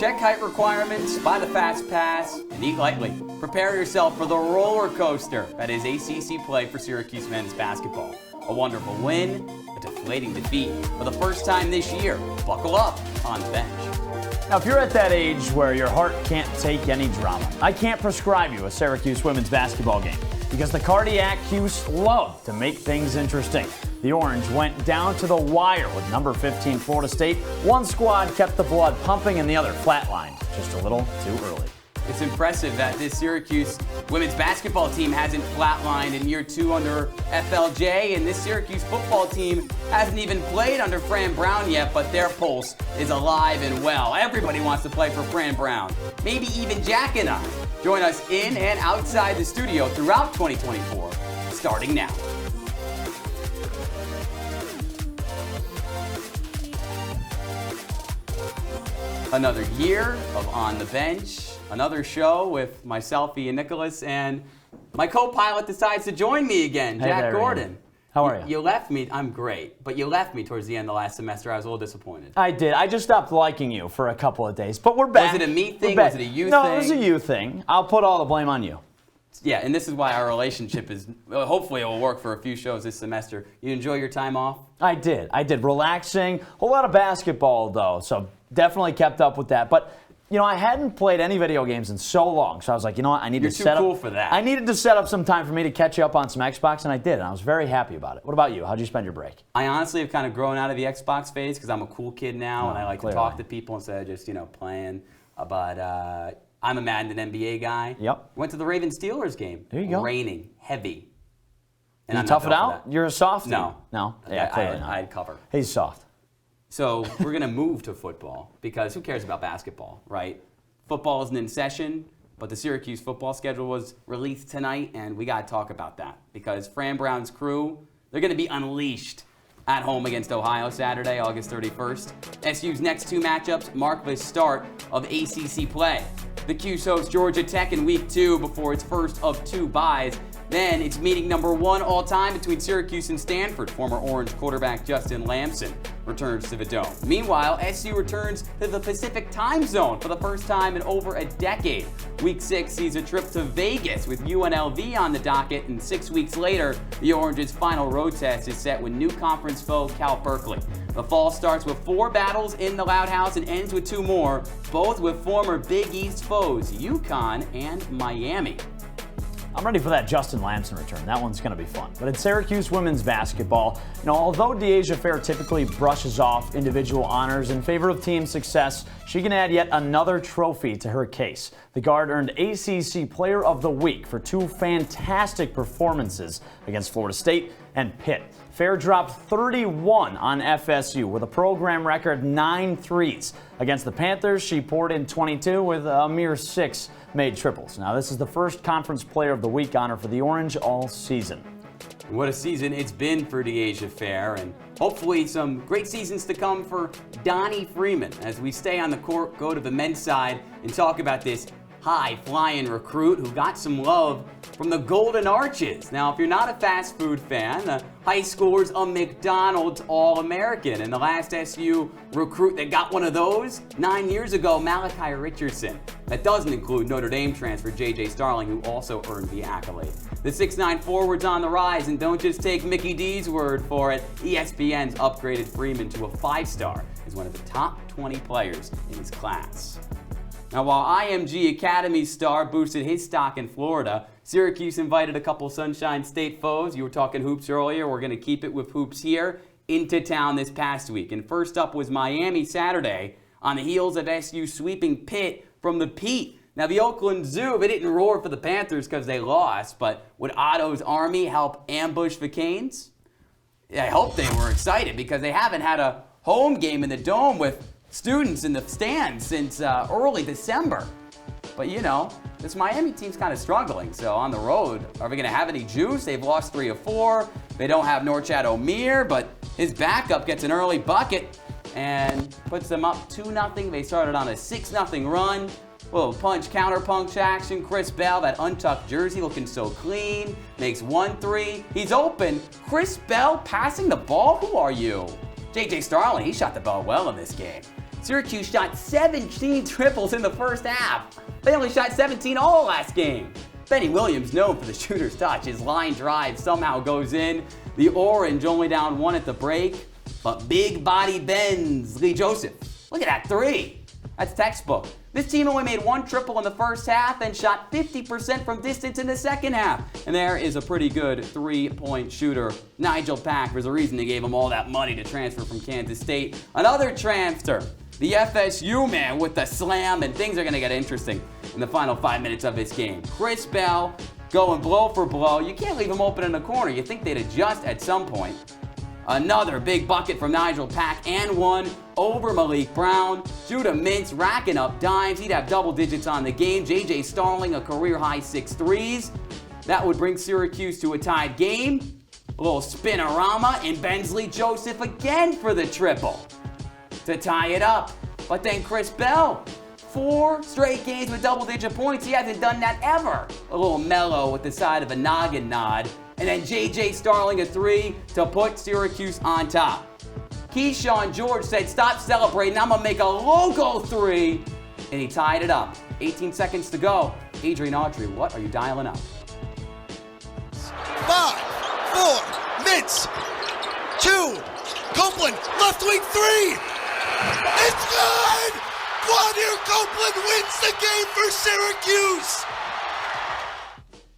check height requirements, buy the fast pass, and eat lightly. Prepare yourself for the roller coaster that is ACC play for Syracuse men's basketball. A wonderful win, a deflating defeat. For the first time this year, buckle up on the bench. Now, if you're at that age where your heart can't take any drama, I can't prescribe you a Syracuse women's basketball game because the Cardiac Cuse love to make things interesting. The Orange went down to the wire with number 15 Florida State. One squad kept the blood pumping and the other flatlined just a little too early. It's impressive that this Syracuse women's basketball team hasn't flatlined in year 2 under FLJ, and this Syracuse football team hasn't even played under Fran Brown yet, but their pulse is alive and well. Everybody wants to play for Fran Brown, maybe even Jack and I. Join us in and outside the studio throughout 2024, starting now. Another year of On the Bench. Another show with myself, Ian Nicholas, and my co-pilot decides to join me again, Hey Jack there, Gordon. Ian. How are you? You left me. I'm great, but you left me towards the end of last semester. I was a little disappointed. I did. I just stopped liking you for a couple of days, but we're back. Was it a me thing? We're Was back. it a you thing? No, it was a you thing. I'll put all the blame on you. Yeah, and this is why our relationship is, hopefully it will work for a few shows this semester. You enjoy your time off? I did. Relaxing. A whole lot of basketball, though, so definitely kept up with that. But you know, I hadn't played any video games in so long, so I was like, you know what, I need to set up. You're too cool for that. I needed to set up some time for me to catch you up on some Xbox, and I did, and I was very happy about it. What about you? How'd you spend your break? I honestly have kind of grown out of the Xbox phase because I'm a cool kid now, and I like clearly to talk to people instead of just, playing. But I'm a Madden and NBA guy. Yep. Went to the Ravens-Steelers game. There you go. Raining, heavy. Did you tough it out? You're a softie. No. No? Yeah, clearly not. I'd cover. He's soft. So we're going to move to football because who cares about basketball, right? Football isn't in session, but the Syracuse football schedule was released tonight, and we got to talk about that because Fran Brown's crew, they're going to be unleashed at home against Ohio Saturday, August 31st. SU's next 2 matchups mark the start of ACC play. The Cuse hosts Georgia Tech in week 2 before its first of 2 byes. Then it's meeting number 1 all-time between Syracuse and Stanford. Former Orange quarterback Justin Lamson returns to the Dome. Meanwhile, SU returns to the Pacific time zone for the first time in over a decade. Week 6 sees a trip to Vegas with UNLV on the docket, and 6 weeks later, the Orange's final road test is set with new conference foe Cal Berkeley. The fall starts with 4 battles in the Loud House and ends with 2 more, both with former Big East foes UConn and Miami. I'm ready for that Justin Lamson return. That one's going to be fun. But in Syracuse women's basketball, although Deasia Fair typically brushes off individual honors in favor of team success, she can add yet another trophy to her case. The guard earned ACC Player of the Week for 2 fantastic performances against Florida State and Pitt. Fair dropped 31 on FSU with a program record 9 threes. Against the Panthers, she poured in 22 with a mere 6 made triples. Now, this is the first Conference Player of the Week honor for the Orange all season. What a season it's been for Deasia Fair, and hopefully some great seasons to come for Donnie Freeman. As we stay on the court, go to the men's side and talk about this high-flying recruit who got some love from the Golden Arches. Now, if you're not a fast food fan, the high schooler's a McDonald's All-American, and the last SU recruit that got one of those 9 years ago, Malachi Richardson. That doesn't include Notre Dame transfer J.J. Starling, who also earned the accolade. The 6'9" forward's on the rise, and don't just take Mickey D's word for it. ESPN's upgraded Freeman to a 5-star as one of the top 20 players in his class. Now, while IMG Academy star boosted his stock in Florida, Syracuse invited a couple Sunshine State foes. You were talking hoops earlier. We're going to keep it with hoops here into town this past week. And first up was Miami Saturday on the heels of SU sweeping Pitt from the Pete. Now, the Oakland Zoo, they didn't roar for the Panthers because they lost, but would Otto's Army help ambush the Canes? I hope they were excited because they haven't had a home game in the Dome with students in the stands since early December. But this Miami team's kind of struggling. So on the road, are we going to have any juice? They've lost 3 of 4. They don't have Norchad O'Meara, but his backup gets an early bucket and puts them up 2-0. They started on a 6-0 run. Little punch, counter-punch action. Chris Bell, that untucked jersey looking so clean, makes 1 3. He's open. Chris Bell passing the ball? Who are you? J.J. Starling, he shot the ball well in this game. Syracuse shot 17 triples in the first half. They only shot 17 all last game. Benny Williams, known for the shooter's touch, his line drive somehow goes in. The Orange only down 1 at the break, but big body bends Lee Joseph. Look at that 3. That's textbook. This team only made 1 triple in the first half and shot 50% from distance in the second half. And there is a pretty good 3-point shooter. Nigel Pack, there's a reason they gave him all that money to transfer from Kansas State. Another transfer, the FSU man with the slam, and things are going to get interesting in the final 5 minutes of this game. Chris Bell going blow for blow. You can't leave him open in the corner. You think they'd adjust at some point. Another big bucket from Nigel Pack and 1 over Malik Brown. Judah Mintz racking up dimes. He'd have double digits on the game. J.J. Starling a career-high 6 threes. That would bring Syracuse to a tied game. A little spinorama, and Bensley Joseph again for the triple to tie it up. But then Chris Bell, 4 straight games with double-digit points. He hasn't done that ever. A little mellow with the side of a noggin nod. And then J.J. Starling a 3 to put Syracuse on top. Keyshawn George said, "Stop celebrating, I'm gonna make a logo 3." And he tied it up. 18 seconds to go. Adrian Autry, what are you dialing up? 5, 4, Mintz, 2, Copeland, left wing 3. It's good! Quadir Copeland wins the game for Syracuse!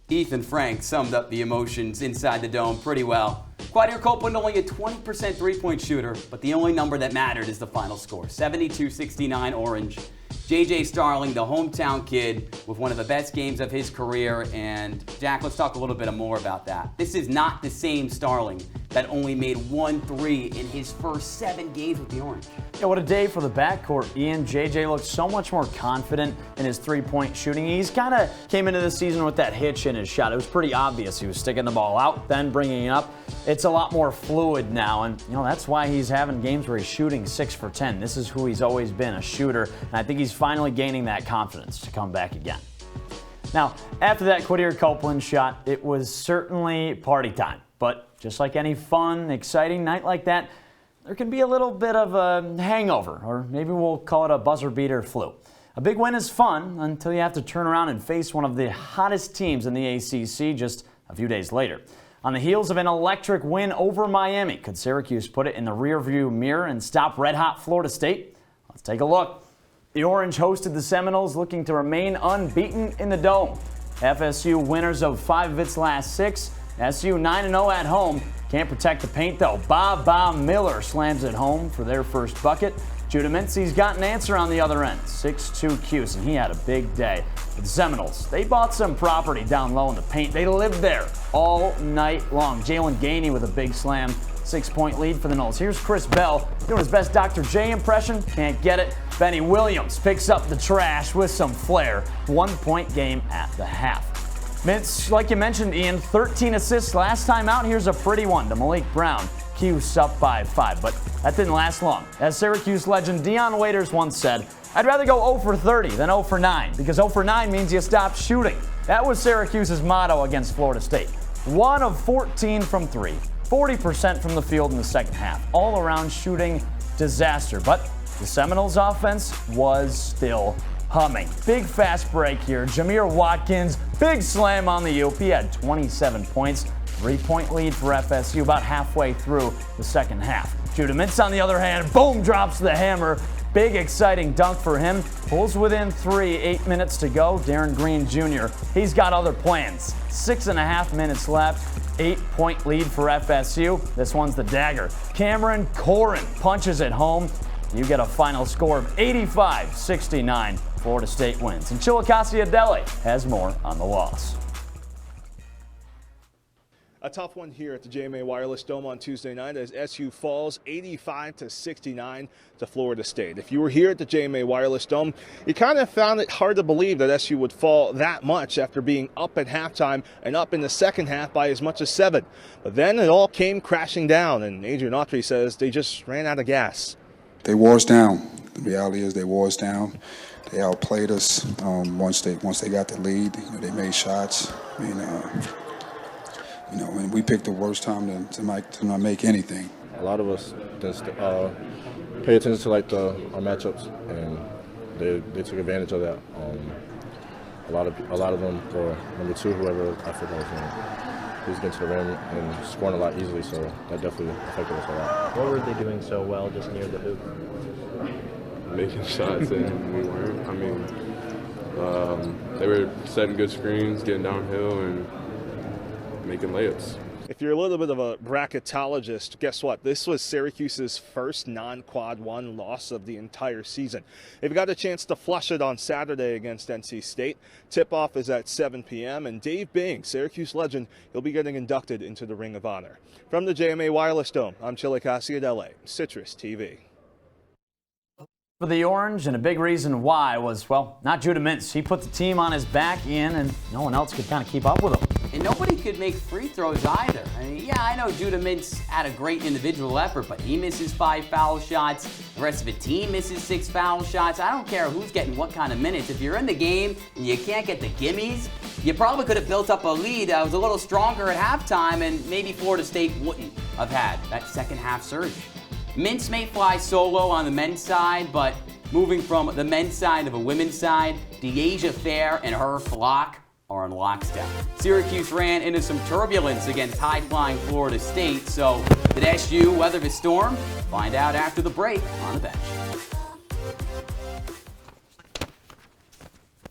Ethan Frank summed up the emotions inside the dome pretty well. Quadir Copeland only a 20% three-point shooter, but the only number that mattered is the final score, 72-69 Orange. J.J. Starling, the hometown kid, with one of the best games of his career. And Jack, let's talk a little bit more about that. This is not the same Starling that only made 1 3 in his first 7 games with the Orange. Yeah, what a day for the backcourt. Ian, JJ looked so much more confident in his three-point shooting. He's kind of came into the season with that hitch in his shot. It was pretty obvious. He was sticking the ball out, then bringing it up. It's a lot more fluid now, and that's why he's having games where he's shooting 6 for 10. This is who he's always been, a shooter, and I think he's finally gaining that confidence to come back again. Now, after that Quadir Copeland shot, it was certainly party time. But just like any fun, exciting night like that, there can be a little bit of a hangover, or maybe we'll call it a buzzer beater flu. A big win is fun until you have to turn around and face one of the hottest teams in the ACC just a few days later. On the heels of an electric win over Miami, could Syracuse put it in the rearview mirror and stop red-hot Florida State? Let's take a look. The Orange hosted the Seminoles, looking to remain unbeaten in the Dome. FSU winners of 5 of its last 6. SU 9-0 at home. Can't protect the paint, though. Bob Miller slams it home for their first bucket. Judah Mintzy's got an answer on the other end. 6'2" Cuse, and he had a big day. But the Seminoles, they bought some property down low in the paint. They lived there all night long. Jalen Gainey with a big slam. 6-point lead for the Noles. Here's Chris Bell doing his best Dr. J impression. Can't get it. Benny Williams picks up the trash with some flair. 1-point game at the half. Mintz, like you mentioned, Ian, 13 assists last time out. Here's a pretty one to Malik Brown. Cuse up by 5, but that didn't last long. As Syracuse legend Dion Waiters once said, "I'd rather go 0 for 30 than 0 for 9, because 0 for 9 means you stop shooting." That was Syracuse's motto against Florida State. 1 of 14 from 3, 40% from the field in the second half. All around shooting disaster, but the Seminoles offense was still humming. Big fast break here. Jameer Watkins, big slam on the oop. He had 27 points. 3-point lead for FSU about halfway through the second half. Judah Mintz, on the other hand, boom, drops the hammer. Big exciting dunk for him. Pulls within 3, 8 minutes to go. Darren Green Jr., he's got other plans. 6.5 minutes left. 8-point lead for FSU. This one's the dagger. Cameron Corrin punches it home. You get a final score of 85-69. Florida State wins. And Chilekasi Adele has more on the loss. A tough one here at the JMA Wireless Dome on Tuesday night as SU falls 85-69 to Florida State. If you were here at the JMA Wireless Dome, you kind of found it hard to believe that SU would fall that much after being up at halftime and up in the second half by as much as 7. But then it all came crashing down, and Adrian Autry says they just ran out of gas. They wore us down. The reality is they wore us down. They outplayed us. Once they got the lead, they made shots. And we picked the worst time to not make anything. A lot of us just pay attention to like our matchups, and they took advantage of that. A lot of them, or number 2, whoever I forgot his name, he was getting to the rim and scoring a lot easily, so that definitely affected us a lot. What were they doing so well just near the hoop? Making shots and we weren't. I mean, they were setting good screens, getting downhill, and making layups. If you're a little bit of a bracketologist, guess what? This was Syracuse's first non-quad 1 loss of the entire season. They've got a chance to flush it on Saturday against NC State. Tip-off is at 7 p.m. and Dave Bing, Syracuse legend, he'll be getting inducted into the Ring of Honor. From the JMA Wireless Dome, I'm Chilekasi, Adele, Citrus TV. For the Orange, and a big reason why was, well, not Judah Mintz. He put the team on his back, Ian, and no one else could kind of keep up with him. And nobody could make free throws either. I mean, yeah, I know Judah Mintz had a great individual effort, but he misses 5 foul shots. The rest of the team misses 6 foul shots. I don't care who's getting what kind of minutes. If you're in the game and you can't get the gimmies, you probably could have built up a lead that was a little stronger at halftime, and maybe Florida State wouldn't have had that second half surge. Mintz may fly solo on the men's side, but moving from the men's side to the women's side, Deasia Fair and her flock are in lockstep. Syracuse ran into some turbulence against high-flying Florida State, so did SU weather the storm? Find out after the break on the bench.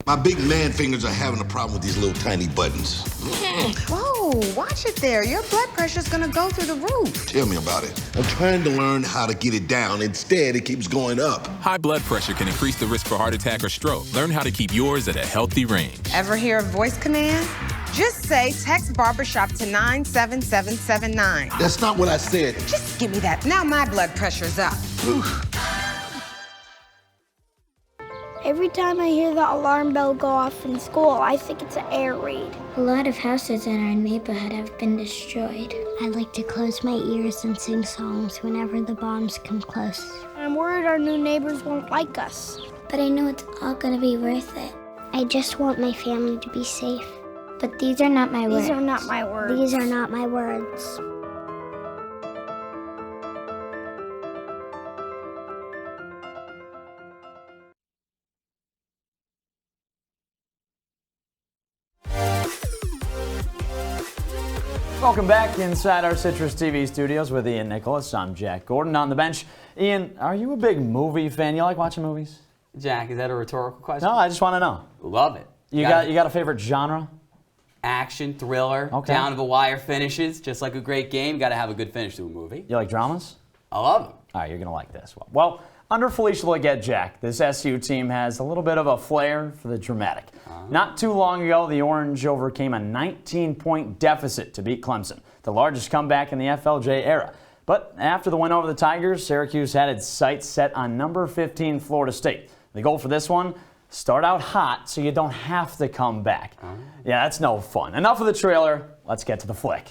My big man fingers are having a problem with these little tiny buttons. Whoa, watch it there. Your blood pressure's gonna go through the roof. Tell me about it. I'm trying to learn how to get it down. Instead, it keeps going up. High blood pressure can increase the risk for heart attack or stroke. Learn how to keep yours at a healthy range. Ever hear a voice command? Just say text barbershop to 97779. That's not what I said. Just give me that. Now my blood pressure's up. Every time I hear the alarm bell go off in school, I think it's an air raid. A lot of houses in our neighborhood have been destroyed. I like to close my ears and sing songs whenever the bombs come close. I'm worried our new neighbors won't like us. But I know it's all gonna be worth it. I just want my family to be safe. But these are not my words. These are not my words. These are not my words. Welcome back inside our Citrus TV studios with Ian Nicholas. I'm Jack Gordon on the bench. Ian, are you a big movie fan? You like watching movies? Jack, is that a rhetorical question? No, I just want to know. Love it. You got a favorite genre? Action, thriller, okay. Down to the wire finishes, just like a great game. Got to have a good finish to a movie. You like dramas? I love them. All right, you're going to like this one. Well, under Felicia Leggett-Jack, this SU team has a little bit of a flair for the dramatic. Not too long ago, the Orange overcame a 19-point deficit to beat Clemson, the largest comeback in the FLJ era. But after the win over the Tigers, Syracuse had its sights set on number 15 Florida State. The goal for this one, start out hot so you don't have to come back. Yeah, that's no fun. Enough of the trailer. Let's get to the flick.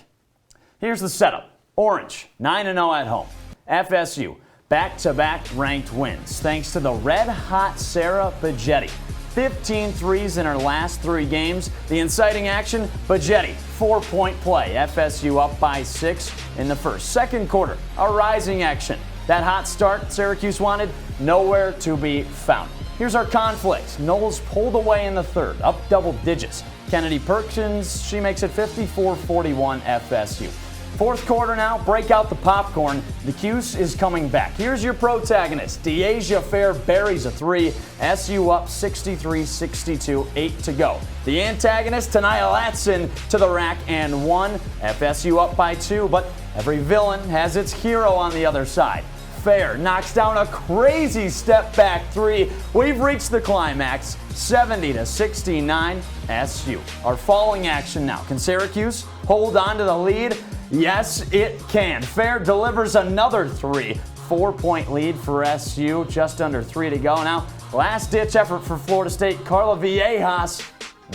Here's the setup. Orange, 9-0 at home. FSU, back-to-back ranked wins, thanks to the red-hot Sarah Bajetti. 15 threes in her last 3 games. The inciting action, Bajetti, 4-point play. FSU up by 6 in the first. Second quarter, a rising action. That hot start Syracuse wanted, nowhere to be found. Here's our conflict. Knowles pulled away in the third, up double digits. Kennedy Perkins, she makes it 54-41 FSU. Fourth quarter now, break out the popcorn. The Cuse is coming back. Here's your protagonist. Deasia Fair buries a 3. SU up 63-62, 8 to go. The antagonist, Tanaya Latson, to the rack and 1. FSU up by 2, but every villain has its hero on the other side. Fair knocks down a crazy step back 3. We've reached the climax, 70-69 SU. Our falling action now. Can Syracuse hold on to the lead? Yes, it can. Fair delivers another 3. 4-point lead for SU, just under 3 to go. Now, last-ditch effort for Florida State. Carla Villejas,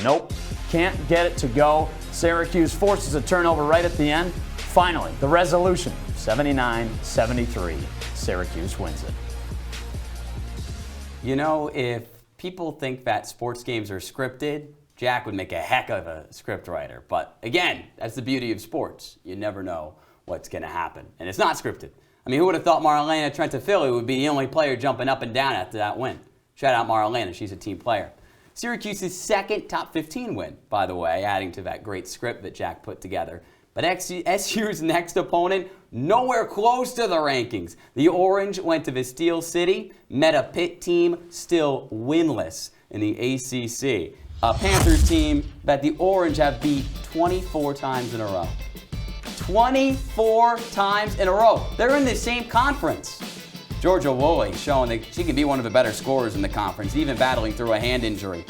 nope, can't get it to go. Syracuse forces a turnover right at the end. Finally, the resolution, 79-73. Syracuse wins it. You know, if people think that sports games are scripted, Jack would make a heck of a script writer. But again, that's the beauty of sports. You never know what's going to happen. And it's not scripted. I mean, who would have thought Marlena Trentafilli would be the only player jumping up and down after that win? Shout out Marlena, she's a team player. Syracuse's second top 15 win, by the way, adding to that great script that Jack put together. But SU's next opponent, nowhere close to the rankings. The Orange went to Vestille City, met a Pitt team still winless in the ACC. A Panthers team that the Orange have beat 24 times in a row. 24 times in a row. They're in the same conference. Georgia Woolley showing that she can be one of the better scorers in the conference, even battling through a hand injury.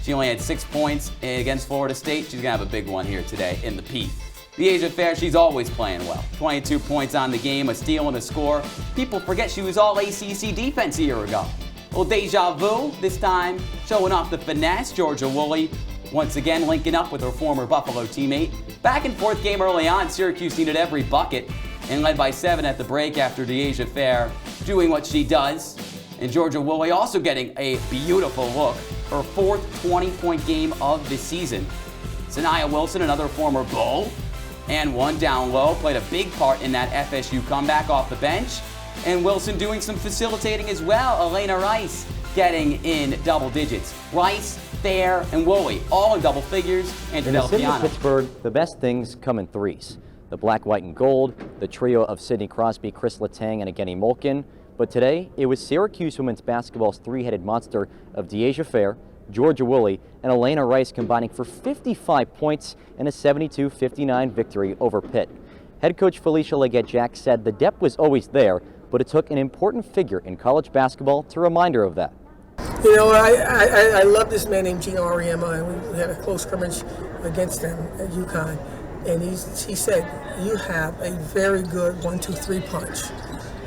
She only had 6 points against Florida State. She's going to have a big one here today in the Pete. The Asia Fair, she's always playing well. 22 points on the game, a steal and a score. People forget she was all ACC defense a year ago. Well, deja vu, this time showing off the finesse. Georgia Woolley once again linking up with her former Buffalo teammate. Back and forth game early on, Syracuse needed every bucket and led by 7 at the break after the Asia Fair doing what she does. And Georgia Woolley also getting a beautiful look. Her 4th 20-point game of the season. Sanaya Wilson, another former Bull, and one down low, played a big part in that FSU comeback off the bench. And Wilson doing some facilitating as well. Elena Rice getting in double digits. Rice, Fair, and Woolley all in double figures. And in the city of Piana. Pittsburgh, the best things come in threes. The black, white, and gold, the trio of Sidney Crosby, Chris Letang, and Evgeny Malkin. But today, it was Syracuse women's basketball's three-headed monster of Deasia Fair, Georgia Woolley, and Elena Rice combining for 55 points in a 72-59 victory over Pitt. Head coach Felicia Leggett-Jack said the depth was always there, but it took an important figure in college basketball to remind her of that. You know, I love this man named Gino Auriemma, and we had a close scrimmage against him at UConn. And he said, you have a very good 1-2-3 punch.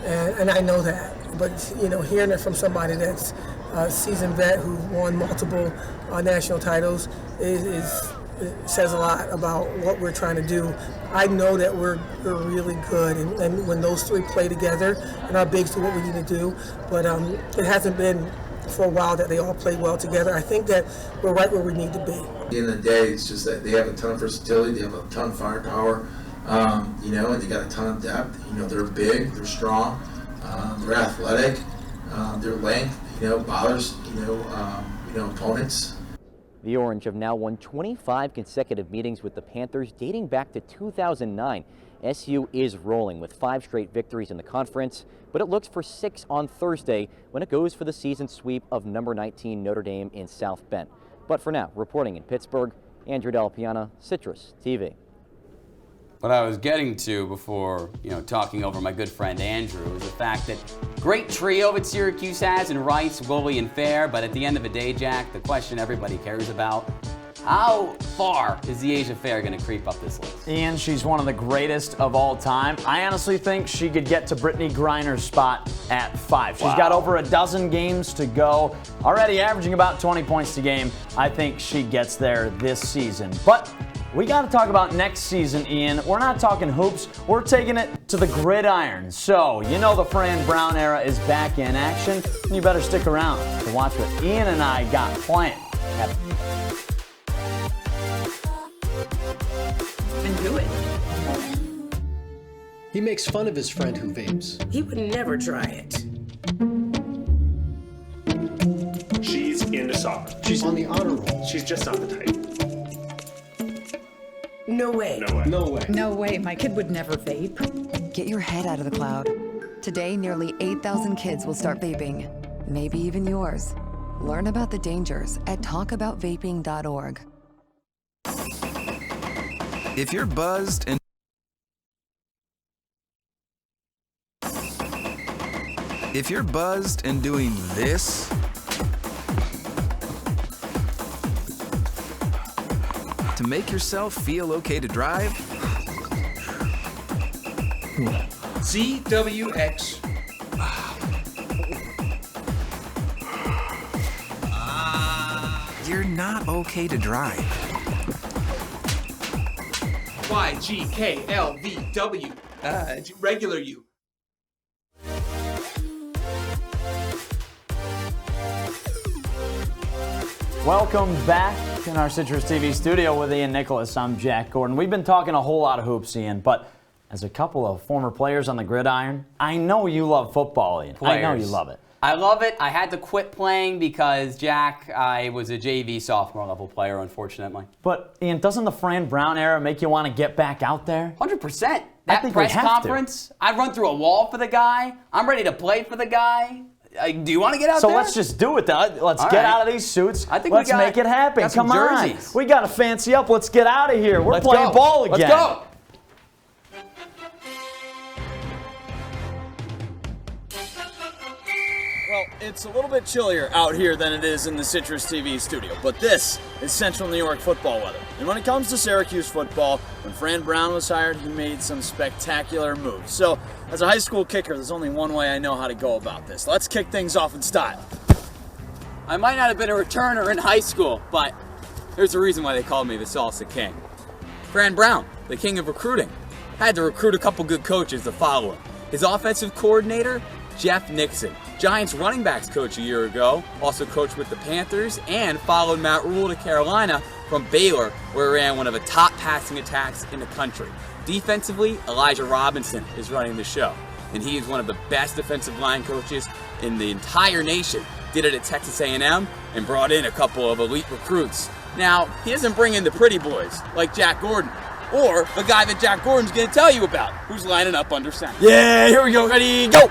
And I know that. But, you know, hearing it from somebody that's a seasoned vet who won multiple national titles says a lot about what we're trying to do. I know that we're really good, and when those three play together, and our bigs do what we need to do, but it hasn't been for a while that they all play well together. I think that we're right where we need to be. At the end of the day, it's just that they have a ton of versatility, they have a ton of firepower, you know, and they got a ton of depth. You know, they're big, they're strong, they're athletic, their length, you know, bothers, you know, opponents. The Orange have now won 25 consecutive meetings with the Panthers dating back to 2009. SU is rolling with 5 straight victories in the conference, but it looks for 6 on Thursday when it goes for the season sweep of number 19 Notre Dame in South Bend. But for now, reporting in Pittsburgh, Andrew Della, Piana, Citrus TV. What I was getting to before, talking over my good friend Andrew is the fact that great trio that Syracuse has in Rice, Woolley, and Fair, but at the end of the day, Jack, the question everybody cares about, how far is the Asia Fair going to creep up this list? Ian, she's one of the greatest of all time. I honestly think she could get to Brittany Griner's spot at 5. She's got over a dozen games to go, already averaging about 20 points a game. I think she gets there this season. But we got to talk about next season, Ian. We're not talking hoops. We're taking it to the gridiron. So, the Fran Brown era is back in action. You better stick around to watch what Ian and I got planned. Do it. He makes fun of his friend who vapes. He would never try it. She's into soccer. She's on the honor roll. She's just not the type. No way. No way. No way. No way. My kid would never vape. Get your head out of the cloud. Today, nearly 8,000 kids will start vaping. Maybe even yours. Learn about the dangers at talkaboutvaping.org. If you're buzzed and doing this, to make yourself feel okay to drive, CWX. you're not okay to drive. YGKLVW. Regular you. Welcome back in our Citrus TV studio with Ian Nicholas. I'm Jack Gordon. We've been talking a whole lot of hoops, Ian, but As a couple of former players on the gridiron, I know you love football, Ian. I know you love it. I love it. I had to quit playing because, Jack, I was a JV sophomore level player, unfortunately. But, Ian, doesn't the Fran Brown era make you want to get back out there? 100%. That press conference, I'd run through a wall for the guy. I'm ready to play for the guy. Do you want to get out there? So let's just do it, then. Let's get out of these suits. I think let's make it happen. Come on. We got to fancy up. Let's get out of here. We're playing ball again. Let's go. Well, it's a little bit chillier out here than it is in the CitrusTV studio, but this is Central New York football weather. And when it comes to Syracuse football, when Fran Brown was hired, he made some spectacular moves. So, as a high school kicker, there's only one way I know how to go about this. Let's kick things off in style. I might not have been a returner in high school, but there's a reason why they called me the Salsa King. Fran Brown, the king of recruiting, had to recruit a couple good coaches to follow him. His offensive coordinator, Jeff Nixon, Giants running backs coach a year ago, also coached with the Panthers, and followed Matt Rule to Carolina from Baylor, where he ran one of the top passing attacks in the country. Defensively, Elijah Robinson is running the show, and he is one of the best defensive line coaches in the entire nation. Did it at Texas A&M and brought in a couple of elite recruits. Now, he doesn't bring in the pretty boys like Jack Gordon, or the guy that Jack Gordon's going to tell you about, who's lining up under center. Yeah, here we go. Ready, go!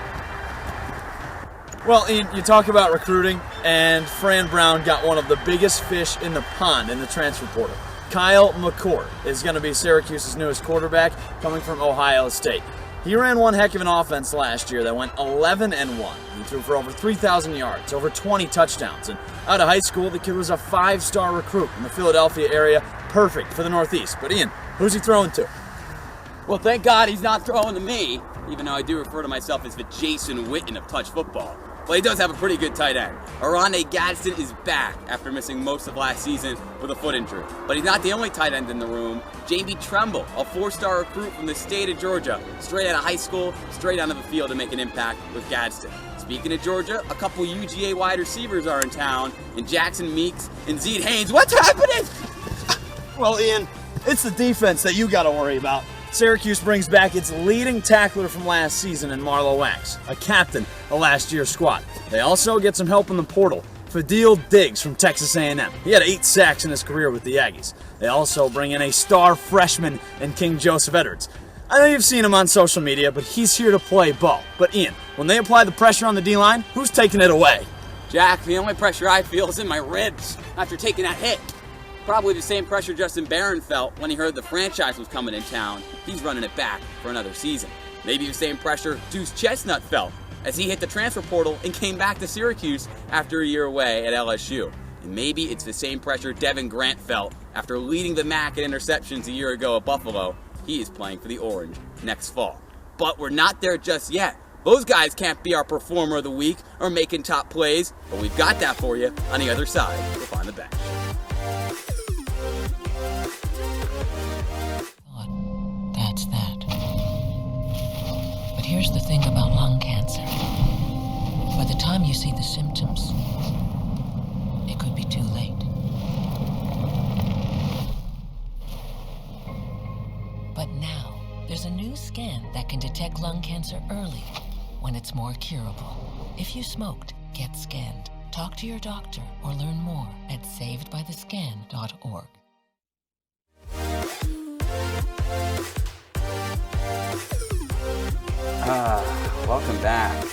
Well, Ian, you talk about recruiting, and Fran Brown got one of the biggest fish in the pond in the transfer portal. Kyle McCord is going to be Syracuse's newest quarterback, coming from Ohio State. He ran one heck of an offense last year that went 11-1. He threw for over 3,000 yards, over 20 touchdowns, and out of high school, the kid was a 5-star recruit in the Philadelphia area, perfect for the Northeast. But Ian, who's he throwing to? Well, thank God he's not throwing to me, even though I do refer to myself as the Jason Witten of touch football. Well, he does have a pretty good tight end. Arane Gadsden is back after missing most of last season with a foot injury. But he's not the only tight end in the room. Jamie Tremble, a 4-star recruit from the state of Georgia, straight out of high school, straight onto the field to make an impact with Gadsden. Speaking of Georgia, a couple UGA wide receivers are in town, and Jackson Meeks and Zede Haynes. What's happening? Well, Ian, it's the defense that you got to worry about. Syracuse brings back its leading tackler from last season in Marlo Wax, a captain of last year's squad. They also get some help in the portal. Fadil Diggs from Texas A&M. He had 8 sacks in his career with the Aggies. They also bring in a star freshman in King Joseph Edwards. I know you've seen him on social media, but he's here to play ball. But Ian, when they apply the pressure on the D-line, who's taking it away? Jack, the only pressure I feel is in my ribs after taking that hit. Probably the same pressure Justin Barron felt when he heard the franchise was coming in town. He's running it back for another season. Maybe the same pressure Deuce Chestnut felt as he hit the transfer portal and came back to Syracuse after a year away at LSU. And maybe it's the same pressure Devin Grant felt after leading the MAC in interceptions a year ago at Buffalo. He is playing for the Orange next fall. But we're not there just yet. Those guys can't be our performer of the week or making top plays, but we've got that for you on the other side of Find the Bench. That's that. But here's the thing about lung cancer. By the time you see the symptoms, it could be too late. But now, there's a new scan that can detect lung cancer early, when it's more curable. If you smoked, get scanned. Talk to your doctor or learn more at savedbythescan.org. Welcome back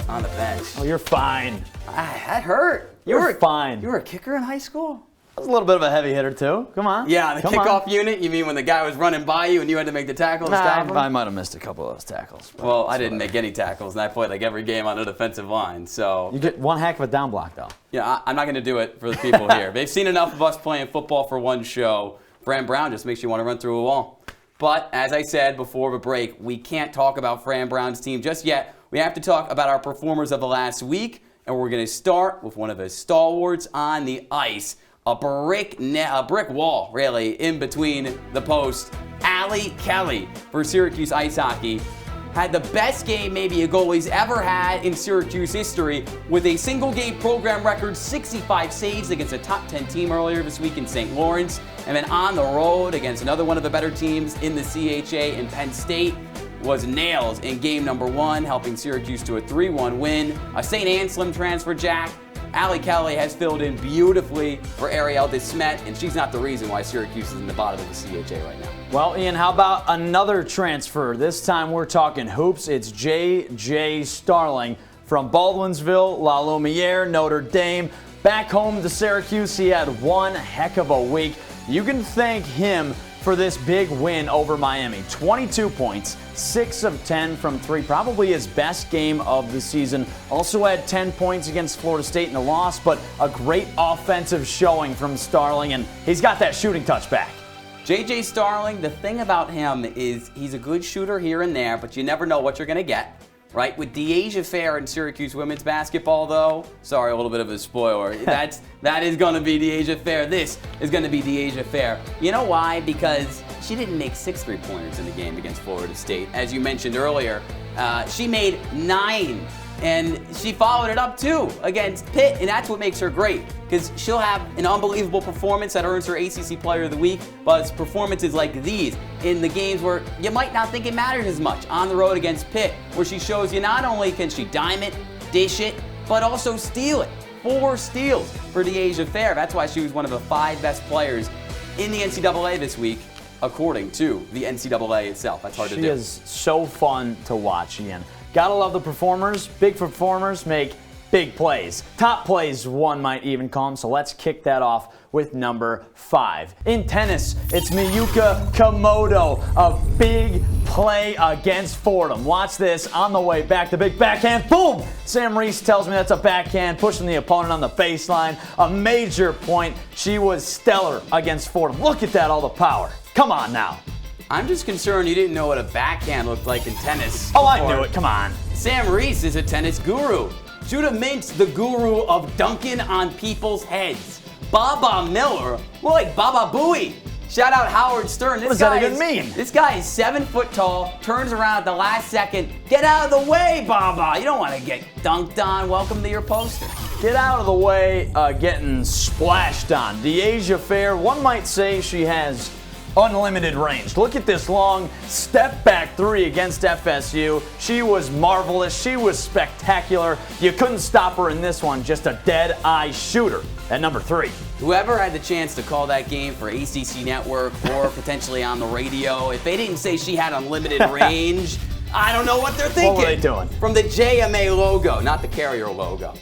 on the bench. Oh, you're fine. That hurt. You're fine. You were a kicker in high school? I was a little bit of a heavy hitter, too. Come on. Yeah, the kickoff unit? You mean when the guy was running by you and you had to make the tackle to stop him? I might have missed a couple of those tackles. Well, I didn't make any tackles, and I played like every game on the defensive line, so... You get one heck of a down block, though. Yeah, I'm not going to do it for the people here. They've seen enough of us playing football for one show. Fran Brown just makes you want to run through a wall. But, as I said before the break, we can't talk about Fran Brown's team just yet. We have to talk about our performers of the last week, and we're going to start with one of the stalwarts on the ice. A brick wall, really, in between the post. Allie Kelly for Syracuse Ice Hockey. had the best game maybe a goalie's ever had in Syracuse history with a single-game program record 65 saves against a top 10 team earlier this week in St. Lawrence, and then on the road against another one of the better teams in the CHA in Penn State was nails in game number 1, helping Syracuse to a 3-1 win. A St. Anselm transfer, Jack. Allie Kelly has filled in beautifully for Ariel DeSmet, and she's not the reason why Syracuse is in the bottom of the CHA right now. Well, Ian, how about another transfer? This time we're talking hoops. It's J.J. Starling from Baldwinsville, La Lumiere, Notre Dame. Back home to Syracuse, he had one heck of a week. You can thank him for this big win over Miami. 22 points, 6 of 10 from 3, probably his best game of the season. Also had 10 points against Florida State in a loss, but a great offensive showing from Starling, and he's got that shooting touch back. J.J. Starling, the thing about him is he's a good shooter here and there, but you never know what you're going to get. Right, with Deasia Fair in Syracuse women's basketball, though, sorry, a little bit of a spoiler. that is going to be Deasia Fair. This is going to be Deasia Fair. You know why? Because she didn't make 6 3-pointers in the game against Florida State. As you mentioned earlier, she made 9, and she followed it up, too, against Pitt, and that's what makes her great, because she'll have an unbelievable performance that earns her ACC Player of the Week, but it's performances like these in the games where you might not think it matters as much. On the road against Pitt, where she shows you not only can she dime it, dish it, but also steal it. 4 steals for Deasia Fair. That's why she was one of the 5 best players in the NCAA this week, according to the NCAA itself. That's hard to do. She is so fun to watch, Ian. Gotta love the performers. Big performers make big plays. Top plays, one might even call them. So let's kick that off with number 5. In tennis, it's Miyuka Komodo. A big play against Fordham. Watch this on the way back. The big backhand. Boom! Sam Reese tells me that's a backhand, pushing the opponent on the baseline. A major point. She was stellar against Fordham. Look at that, all the power. Come on now. I'm just concerned you didn't know what a backhand looked like in tennis. Oh, I knew it. Come on. Sam Reese is a tennis guru. Judah Mintz, the guru of dunking on people's heads. Baba Miller, more like Baba Booey. Shout out Howard Stern. What does that even mean? This guy is 7 foot tall, turns around at the last second. Get out of the way, Baba. You don't want to get dunked on. Welcome to your poster. Get out of the way, getting splashed on. Deasia Fair, one might say she has unlimited range. Look at this long step back 3 against FSU. She was marvelous. She was spectacular. You couldn't stop her in this one. Just a dead eye shooter at number 3. Whoever had the chance to call that game for ACC Network or potentially on the radio, if they didn't say she had unlimited range, I don't know what they're thinking. What were they doing? From the JMA logo, not the Carrier logo.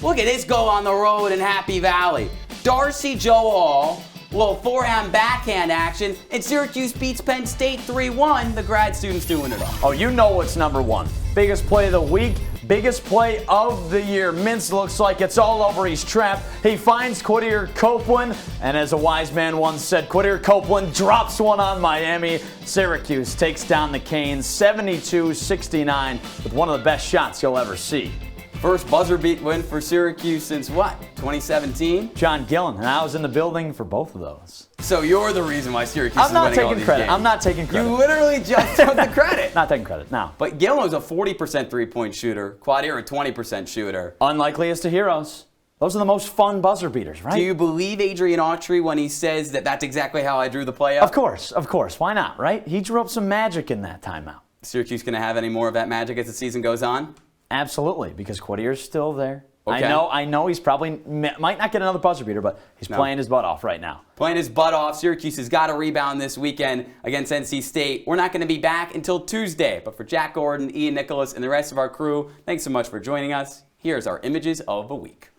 Look at this go on the road in Happy Valley. Darcy Joel, little forehand backhand action, and Syracuse beats Penn State 3-1. The grad students doing it all. Oh, you know what's number 1. Biggest play of the week, biggest play of the year. Mintz looks like it's all over. He's trapped. He finds Quadir Copeland, and as a wise man once said, Quadir Copeland drops one on Miami. Syracuse takes down the Canes 72-69 with one of the best shots you'll ever see. First buzzer beat win for Syracuse since what? 2017? John Gillen, and I was in the building for both of those. So you're the reason why Syracuse is winning all these games. I'm not taking credit. You literally just took the credit. Not taking credit, no. But Gillen was a 40% three-point shooter. Quadir a 20% shooter. Unlikeliest to heroes. Those are the most fun buzzer beaters, right? Do you believe Adrian Autry when he says that that's exactly how I drew the play up? Of course. Why not, right? He drew up some magic in that timeout. Syracuse going to have any more of that magic as the season goes on? Absolutely, because Quadir's still there. Okay. I know he's probably might not get another buzzer beater, but he's playing his butt off right now. Playing his butt off. Syracuse has got a rebound this weekend against NC State. We're not going to be back until Tuesday, but for Jack Gordon, Ian Nicholas, and the rest of our crew, thanks so much for joining us. Here's our images of the week.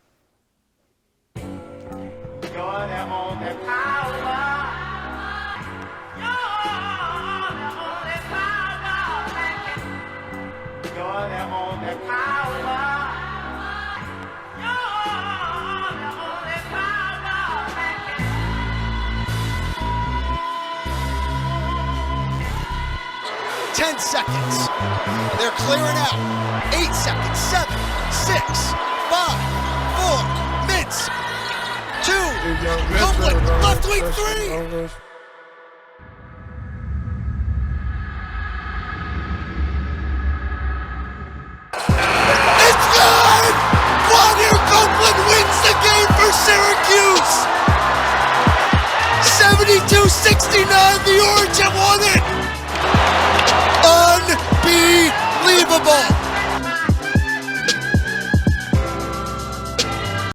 Seconds. They're clearing out. 8 seconds. 7, 6, 5, 4. Mintz. 2. Copeland. Left wing 3.